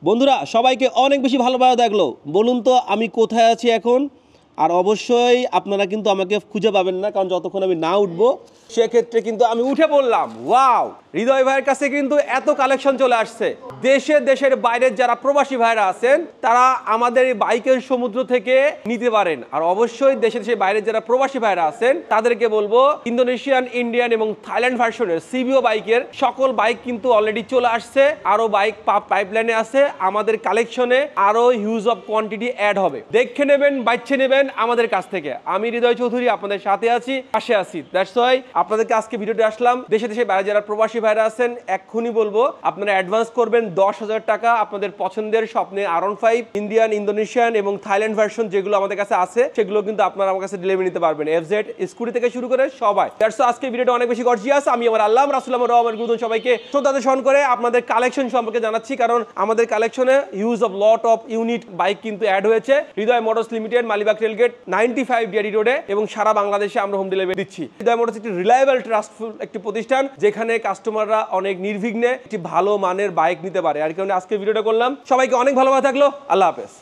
বন্ধুরা সবাইকে অনেক বেশি ভালোবাসা দেখলো। বলুন তো আমি কোথায় আছি এখন? আর অবশ্যই আপনারা কিন্তু আমাকে খুঁজে পাবেন না, কারণ যতক্ষণ আমি না উঠবো সেক্ষেত্রে কিন্তু আমি উঠে পড়লাম। ওয়াও, হৃদয় ভাইয়ের কাছে কিন্তু এত কালেকশন চলে আসছে। দেশের বাইরের যারা প্রবাসী ভাইরা আছেন তারা আমাদের এই বাইকের সমুদ্র থেকে নিতে পারেন। আর অবশ্যই দেশের বাইরের যারা প্রবাসী ভাইরা আছেন তাদেরকে বলবো ইন্দোনেশিয়ান, ইন্ডিয়ান এবং থাইল্যান্ড ভার্সনের সিবিও বাইকের সকল বাইক কিন্তু অলরেডি চলে আসছে। আরো বাইক পাইপলাইনে আছে। আমাদের কালেকশনে আরো হিউজ অফ কোয়ান্টিটি অ্যাড হবে। দেখে নেবেন, বাইচ্ছে নেবেন আমাদের কাছ থেকে। আমি হৃদয় চৌধুরী আপনাদের সাথে আছি, পাশে আছি। দ্যাটস ওয়াই আপনাদেরকে আজকে ভিডিওতে আসলাম। দেশে বাইরে যারা প্রবাসী ভাইরা আছেন এক্ষুনি বলবো আপনারা অ্যাডভান্স করবেন 10,000 টাকা। আপনাদের পছন্দের স্বপ্নে R15 ইন্ডিয়ান, ইন্দোনেশিয়ান এবং থাইল্যান্ড ভার্সন যেগুলো আমাদের কাছে আছে সেগুলো কিন্তু আপনারা আমার কাছে ডেলিভারি নিতে পারবেন। FZ স্কুটি থেকে শুরু করে সবাই। দ্যাটস ওয়াই আজকে ভিডিওটা অনেক বেশি গর্জিয়াস। আমি আমার আল্লাহ রাসূল রহমান গুরুজন সবাইকে শ্রদ্ধা স্মরণ করে আপনাদের কালেকশন সম্পর্কে জানাচ্ছি, কারণ আমাদের কালেকশনে huge of lot of unit bike কিন্তু অ্যাড হয়েছে। Hriday Motors Limited, Malibagh rail gate 95 DRD রোডে এবং সারা বাংলাদেশে আমরা হোম ডেলিভারি দিচ্ছি। হৃদয় মোটরস একটি রিলায়েবল, ট্রাস্টফুল একটি প্রতিষ্ঠান যেখানে কাস্টমাররা অনেক নির্বিঘ্নে একটি ভালো মানের বাইক নিতে পারে। আর কারণে আজকে ভিডিওটা করলাম। সবাইকে অনেক ভালোভাবে থাকলো। আল্লাহ হাফেজ।